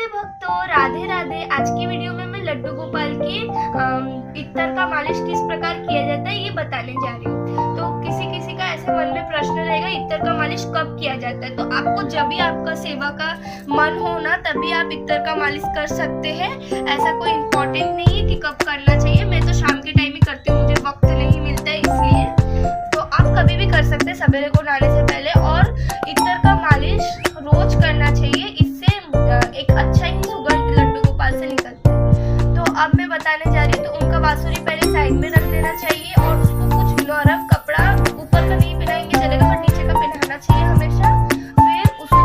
भक्तों, राधे राधे। आज की वीडियो में मैं लड्डू गोपाल की इत्तर का मालिश किस प्रकार किया जाता है ये बताने जा रही हूँ। तो किसी किसी का ऐसे मन में प्रश्न रहेगा इत्तर का मालिश कब किया जाता है। तो आपको जब भी आपका सेवा का मन हो ना तभी आप इत्तर का मालिश कर सकते हैं। ऐसा कोई इम्पोर्टेंट नहीं है कि कब करना चाहिए। मैं तो शाम के टाइम ही करती हूँ, मुझे वक्त नहीं मिलता है इसलिए। तो आप कभी भी कर सकते हैं सवेरे को नहाने से पहले। और इत्तर का मालिश रोज करना चाहिए, इससे एक अच्छा ही सुगंध लड्डू गोपाल से निकलता है। तो अब मैं बताने जा रही हूँ। तो उनका बांसुरी पहले साइड में रख देना चाहिए और उसको कुछ नरम कपड़ा, ऊपर का नहीं पहनाएंगे चलेगा पर नीचे का पहनाना चाहिए हमेशा। फिर उसको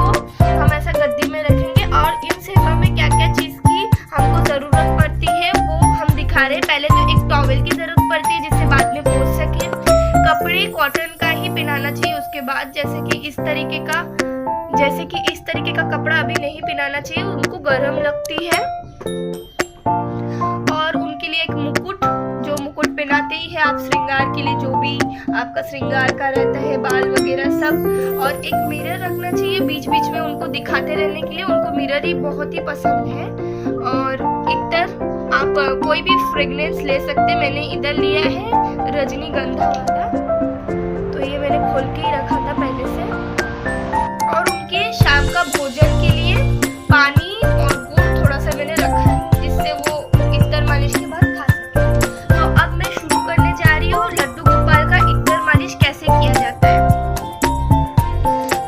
हम ऐसा गद्दी में रखेंगे और इन सेवा में क्या क्या चीज की हमको जरूरत पड़ती है वो हम दिखा रहे हैं। पहले तो एक टॉवेल की जरूरत पड़ती है जिससे बाद में पोंछ सके। कपड़े कॉटन का ही पहनाना चाहिए। उसके बाद जैसे कि इस तरीके का कपड़ा अभी नहीं पहनाना चाहिए, उनको गर्म लगती है। और उनके लिए एक मुकुट, जो मुकुट पहनाते ही है आप श्रृंगार के लिए, जो भी आपका श्रृंगार का रहता है, बाल वगैरह सब। और एक मिरर रखना चाहिए बीच बीच में उनको दिखाते रहने के लिए। उनको मिरर ही बहुत ही पसंद है। और इधर आप कोई भी फ्रेग्रेंस ले सकते। मैंने इधर लिया है रजनीगंधा वाला, तो ये मैंने खोल के ही रखा था पहले से। और उनके शाम का भोजन के लिए पानी और गुड़ थोड़ा सा मैंने रखा है जिससे वो इत्तर मालिश के बाद खा सके। तो अब मैं शुरू करने जा रही हूँ लड्डू गोपाल का इत्तर मालिश कैसे किया जाता है।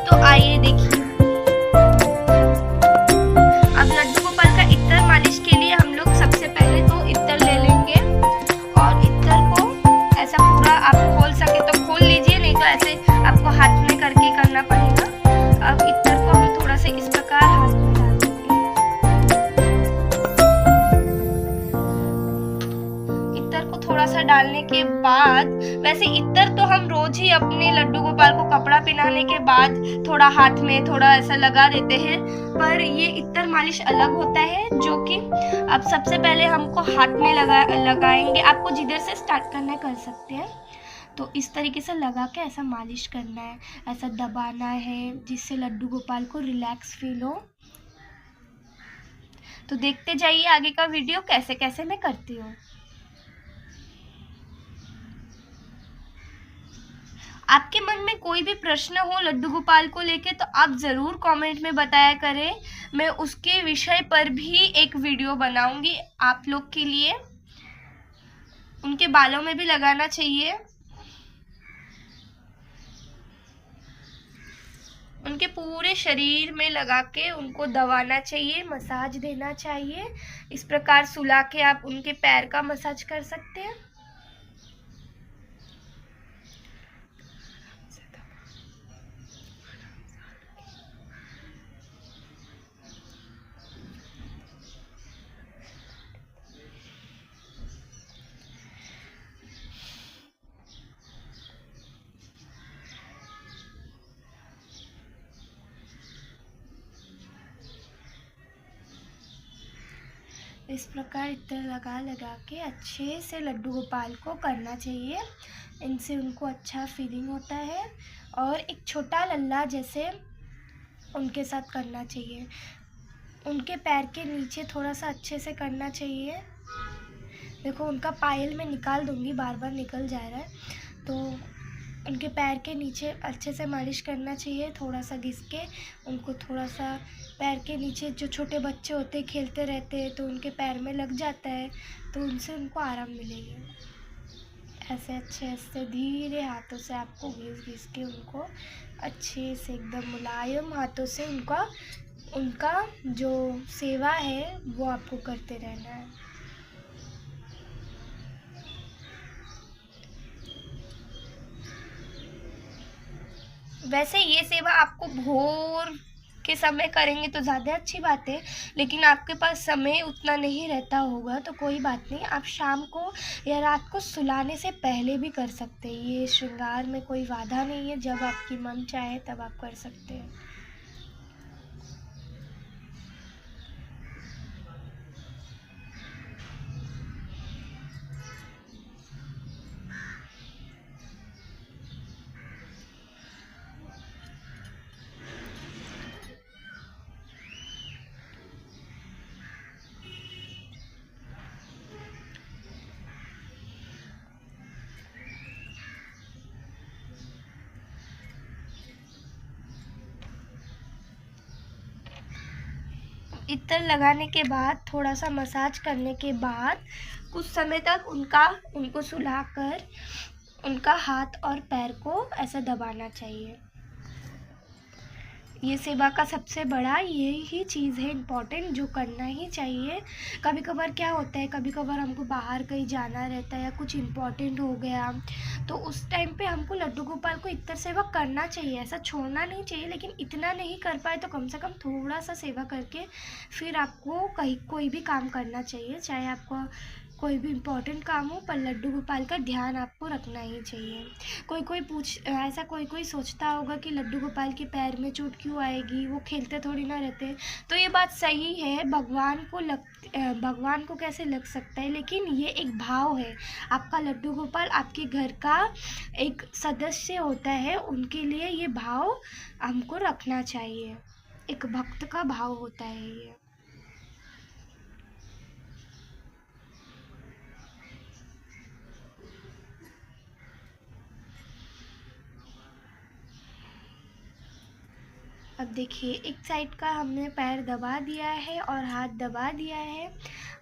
तो आइए देखिए। अब लड्डू गोपाल का इत्तर मालिश के लिए हम लोग सबसे पहले तो इत्तर ले लेंगे और इत्तर को ऐसा पूरा आप खोल सके तो खोल लीजिए, नहीं तो ऐसे आपको हाथ में करके करना पड़ेगा। अब इत्तर को हम थोड़ा सा इस प्रकार हाथ में डाल देंगे। इत्तर को थोड़ा सा डालने के बाद, वैसे इत्तर तो हम रोज ही अपने लड्डू गोपाल को कपड़ा पहनाने के बाद थोड़ा हाथ में थोड़ा ऐसा लगा देते हैं, पर ये इत्तर मालिश अलग होता है जो कि अब सबसे पहले हमको हाथ में लगाएंगे। आपको जिधर से स्टार्ट करना है कर सकते हैं। तो इस तरीके से लगा के ऐसा मालिश करना है, ऐसा दबाना है जिससे लड्डू गोपाल को रिलैक्स फील हो। तो देखते जाइए आगे का वीडियो कैसे कैसे मैं करती हूँ। आपके मन में कोई भी प्रश्न हो लड्डू गोपाल को लेके तो आप ज़रूर कमेंट में बताया करें। मैं उसके विषय पर भी एक वीडियो बनाऊंगी आप लोग के लिए। उनके बालों में भी लगाना चाहिए, उनके पूरे शरीर में लगा के उनको दबाना चाहिए, मसाज देना चाहिए। इस प्रकार सुला के आप उनके पैर का मसाज कर सकते हैं। इस प्रकार इत्तर लगा के अच्छे से लड्डू गोपाल को करना चाहिए। इनसे उनको अच्छा फीलिंग होता है। और एक छोटा लल्ला जैसे उनके साथ करना चाहिए। उनके पैर के नीचे थोड़ा सा अच्छे से करना चाहिए। देखो उनका पायल मैं निकाल दूंगी, बार बार निकल जा रहा है। तो उनके पैर के नीचे अच्छे से मालिश करना चाहिए, थोड़ा सा घिस के उनको। थोड़ा सा पैर के नीचे, जो छोटे बच्चे होते हैं खेलते रहते हैं तो उनके पैर में लग जाता है, तो उनसे उनको आराम मिलेगा। ऐसे अच्छे से धीरे हाथों से आपको घिस के उनको अच्छे से एकदम मुलायम हाथों से उनका जो सेवा है वो आपको करते रहना है। वैसे ये सेवा आपको भोर के समय करेंगे तो ज़्यादा अच्छी बात है, लेकिन आपके पास समय उतना नहीं रहता होगा तो कोई बात नहीं, आप शाम को या रात को सुलाने से पहले भी कर सकते हैं। ये श्रृंगार में कोई बाधा नहीं है, जब आपकी मन चाहे तब आप कर सकते हैं। इत्र लगाने के बाद थोड़ा सा मसाज करने के बाद कुछ समय तक उनको सुलाकर उनका हाथ और पैर को ऐसा दबाना चाहिए। ये सेवा का सबसे बड़ा यही चीज़ है इम्पॉर्टेंट, जो करना ही चाहिए। कभी कभार क्या होता है, कभी कभार हमको बाहर कहीं जाना रहता है या कुछ इम्पॉर्टेंट हो गया, तो उस टाइम पे हमको लड्डू गोपाल को इतर सेवा करना चाहिए, ऐसा छोड़ना नहीं चाहिए। लेकिन इतना नहीं कर पाए तो कम से कम थोड़ा सा सेवा करके फिर आपको कहीं कोई भी काम करना चाहिए, चाहे आपको कोई भी इम्पोर्टेंट काम हो, पर लड्डू गोपाल का ध्यान आपको रखना ही चाहिए। कोई सोचता होगा कि लड्डू गोपाल के पैर में चोट क्यों आएगी, वो खेलते थोड़ी ना रहते। तो ये बात सही है, भगवान को कैसे लग सकता है, लेकिन ये एक भाव है। आपका लड्डू गोपाल आपके घर का एक सदस्य होता है, उनके लिए ये भाव हमको रखना चाहिए। एक भक्त का भाव होता है ये। अब देखिए, एक साइड का हमने पैर दबा दिया है और हाथ दबा दिया है।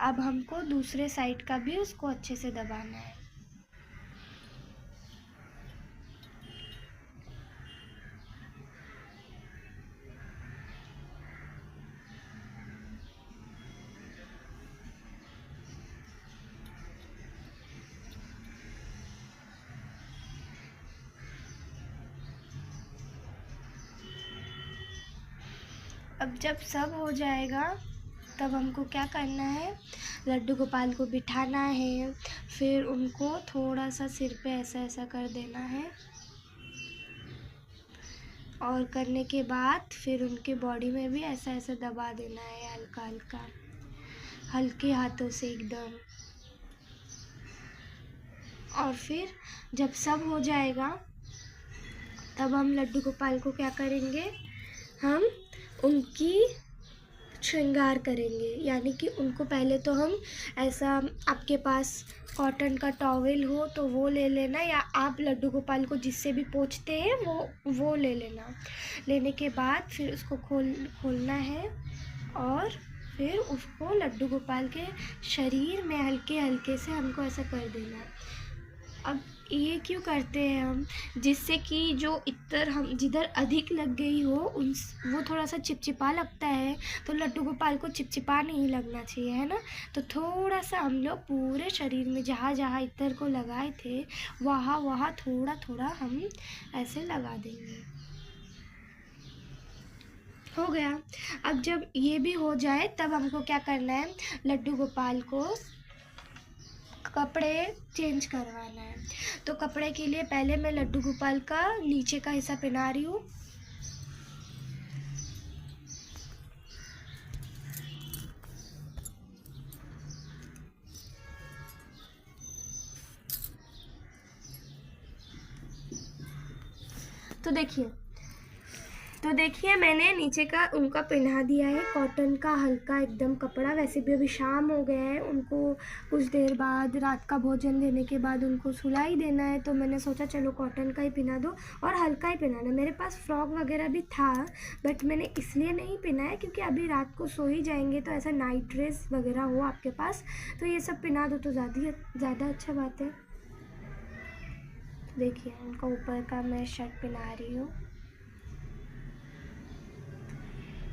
अब हमको दूसरे साइड का भी उसको अच्छे से दबाना है। अब जब सब हो जाएगा तब हमको क्या करना है, लड्डू गोपाल को बिठाना है, फिर उनको थोड़ा सा सिर पे ऐसा ऐसा कर देना है, और करने के बाद फिर उनके बॉडी में भी ऐसा ऐसा दबा देना है, हल्का हल्का, हल्के हाथों से एकदम। और फिर जब सब हो जाएगा तब हम लड्डू गोपाल को क्या करेंगे, हम उनकी श्रृंगार करेंगे। यानी कि उनको पहले तो हम ऐसा, आपके पास कॉटन का टॉवेल हो तो वो ले लेना, या आप लड्डू गोपाल को जिससे भी पोंछते हैं वो ले लेना। लेने के बाद फिर उसको खोलना है और फिर उसको लड्डू गोपाल के शरीर में हल्के हल्के से हमको ऐसा कर देना है। अब ये क्यों करते हैं हम, जिससे कि जो इत्र हम जिधर अधिक लग गई हो वो थोड़ा सा चिपचिपा लगता है, तो लड्डू गोपाल को चिपचिपा नहीं लगना चाहिए, है ना। तो थोड़ा सा हम लोग पूरे शरीर में जहाँ जहाँ इत्र को लगाए थे वहाँ वहाँ थोड़ा थोड़ा हम ऐसे लगा देंगे। हो गया। अब जब ये भी हो जाए तब हमको क्या करना है, लड्डू गोपाल को कपड़े चेंज करवाना है। तो कपड़े के लिए पहले मैं लड्डू गोपाल का नीचे का हिस्सा पहना रही हूँ। तो देखिए मैंने नीचे का उनका पहना दिया है कॉटन का हल्का एकदम कपड़ा। वैसे भी अभी शाम हो गया है, उनको कुछ देर बाद रात का भोजन देने के बाद उनको सुला ही देना है, तो मैंने सोचा चलो कॉटन का ही पहना दो और हल्का ही पहनाना। मेरे पास फ्रॉक वगैरह भी था, बट मैंने इसलिए नहीं पहना है क्योंकि अभी रात को सो ही जाएंगे, तो ऐसा नाइट ड्रेस वगैरह हो आपके पास तो ये सब पहना दो तो ज़्यादा अच्छा बात है। देखिए उनका ऊपर का मैं शर्ट पहना रही हूँ।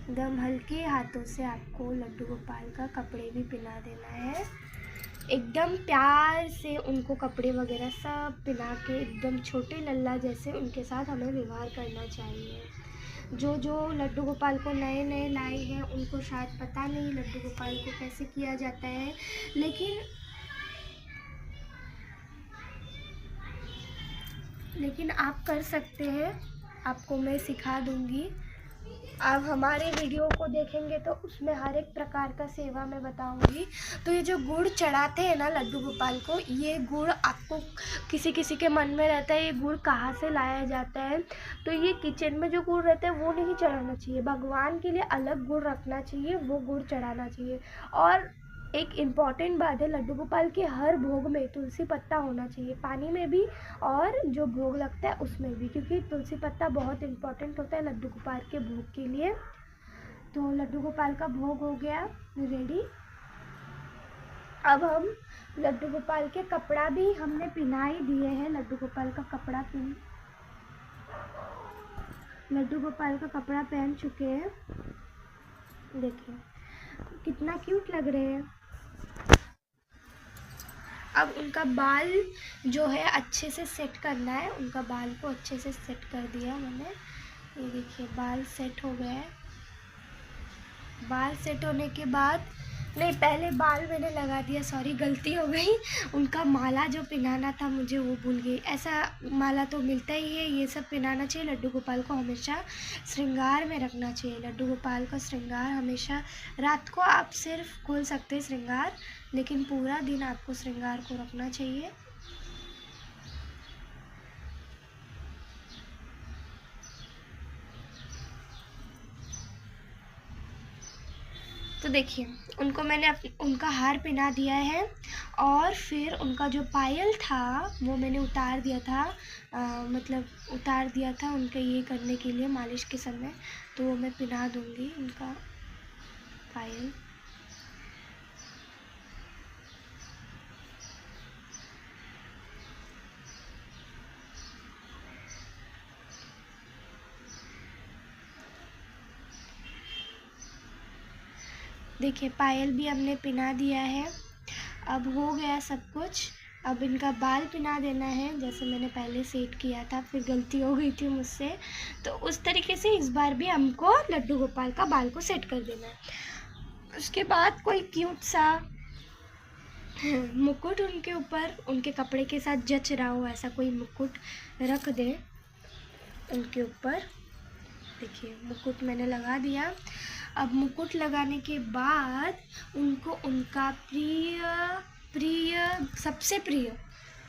एकदम हल्के हाथों से आपको लड्डू गोपाल का कपड़े भी पहना देना है। एकदम प्यार से उनको कपड़े वगैरह सब पहना के एकदम छोटे लल्ला जैसे उनके साथ हमें व्यवहार करना चाहिए। जो लड्डू गोपाल को नए नए लाए हैं उनको शायद पता नहीं लड्डू गोपाल को कैसे किया जाता है, लेकिन आप कर सकते हैं, आपको मैं सिखा दूंगी। आप हमारे वीडियो को देखेंगे तो उसमें हर एक प्रकार का सेवा मैं बताऊंगी। तो ये जो गुड़ चढ़ाते हैं ना लड्डू गोपाल को, ये गुड़ आपको किसी किसी के मन में रहता है ये गुड़ कहाँ से लाया जाता है, तो ये किचन में जो गुड़ रहता है वो नहीं चढ़ाना चाहिए, भगवान के लिए अलग गुड़ रखना चाहिए, वो गुड़ चढ़ाना चाहिए। और एक इम्पॉर्टेंट बात है, लड्डू गोपाल के हर भोग में तुलसी पत्ता होना चाहिए, पानी में भी और जो भोग लगता है उसमें भी, क्योंकि तुलसी पत्ता बहुत इम्पॉर्टेंट होता है लड्डू गोपाल के भोग के लिए। तो लड्डू गोपाल का भोग हो गया रेडी। अब हम लड्डू गोपाल के कपड़ा भी हमने पहना ही दिए हैं। लड्डू गोपाल का कपड़ा पहन चुके हैं। देखिए कितना क्यूट लग रहे हैं। अब उनका बाल जो है अच्छे से सेट करना है। उनका बाल को अच्छे से सेट कर दिया मैंने। ये देखिए बाल सेट हो गए हैं। बाल सेट होने के बाद, नहीं पहले बाल मैंने लगा दिया, सॉरी गलती हो गई। उनका माला जो पहनाना था मुझे वो भूल गई। ऐसा माला तो मिलता ही है, ये सब पहनाना चाहिए। लड्डू गोपाल को हमेशा श्रृंगार में रखना चाहिए। लड्डू गोपाल का श्रृंगार हमेशा, रात को आप सिर्फ खोल सकते हैं श्रृंगार, लेकिन पूरा दिन आपको श्रृंगार को रखना चाहिए। तो देखिए उनको मैंने उनका हार पहना दिया है, और फिर उनका जो पायल था वो मैंने उतार दिया था। उतार दिया था उनका ये करने के लिए मालिश के समय, तो वो मैं पहना दूँगी उनका पायल। देखिए पायल भी हमने पहना दिया है। अब हो गया सब कुछ। अब इनका बाल पहना देना है, जैसे मैंने पहले सेट किया था, फिर गलती हो गई थी मुझसे, तो उस तरीके से इस बार भी हमको लड्डू गोपाल का बाल को सेट कर देना है। उसके बाद कोई क्यूट सा मुकुट उनके ऊपर, उनके कपड़े के साथ जच रहा हो ऐसा कोई मुकुट रख दें उनके ऊपर। देखिए मुकुट मैंने लगा दिया। अब मुकुट लगाने के बाद उनको उनका सबसे प्रिय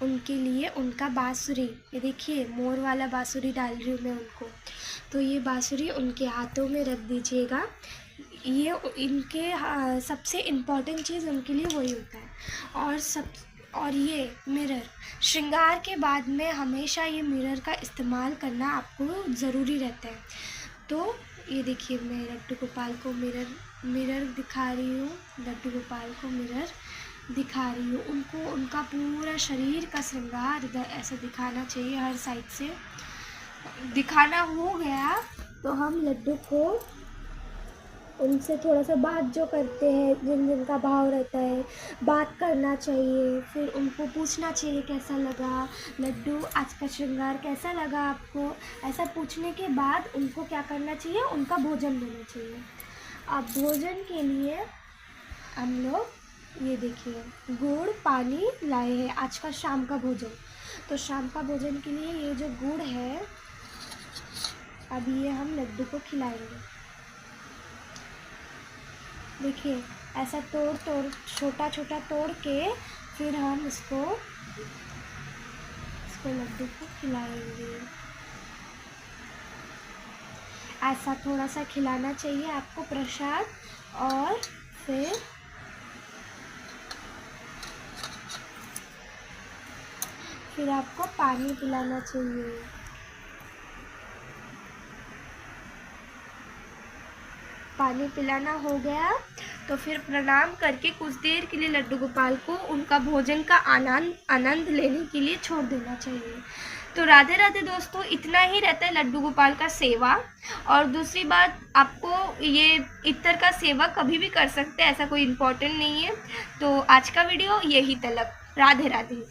उनके लिए उनका बांसुरी, ये देखिए मोर वाला बांसुरी डाल रही हूँ मैं उनको, तो ये बांसुरी उनके हाथों में रख दीजिएगा। ये इनके सबसे इम्पॉर्टेंट चीज़ उनके लिए वही होता है। और ये मिरर, श्रृंगार के बाद में हमेशा ये मिरर का इस्तेमाल करना आपको ज़रूरी रहता है। तो ये देखिए मैं लड्डू गोपाल को मिरर दिखा रही हूँ। लड्डू गोपाल को मिरर दिखा रही हूँ। उनको उनका पूरा शरीर का श्रृंगार ऐसे दिखाना चाहिए, हर साइड से दिखाना हो गया। तो हम लड्डू को उनसे थोड़ा सा बात जो करते हैं, जिनका भाव रहता है, बात करना चाहिए। फिर उनको पूछना चाहिए कैसा लगा लड्डू, आज का श्रृंगार कैसा लगा आपको। ऐसा पूछने के बाद उनको क्या करना चाहिए, उनका भोजन देना चाहिए। अब भोजन के लिए हम लोग ये देखिए गुड़ पानी लाए हैं आज का शाम का भोजन। तो शाम का भोजन के लिए ये जो गुड़ है, अब ये हम लड्डू को खिलाएंगे। देखिए ऐसा छोटा छोटा तोड़ के फिर हम इसको लड्डू को खिलाएंगे। ऐसा थोड़ा सा खिलाना चाहिए आपको प्रसाद, और फिर आपको पानी पिलाना चाहिए। पानी पिलाना हो गया तो फिर प्रणाम करके कुछ देर के लिए लड्डू गोपाल को उनका भोजन का आनंद लेने के लिए छोड़ देना चाहिए। तो राधे राधे दोस्तों, इतना ही रहता है लड्डू गोपाल का सेवा। और दूसरी बात, आपको ये इत्र का सेवा कभी भी कर सकते हैं, ऐसा कोई इम्पोर्टेंट नहीं है। तो आज का वीडियो यही तलक। राधे राधे।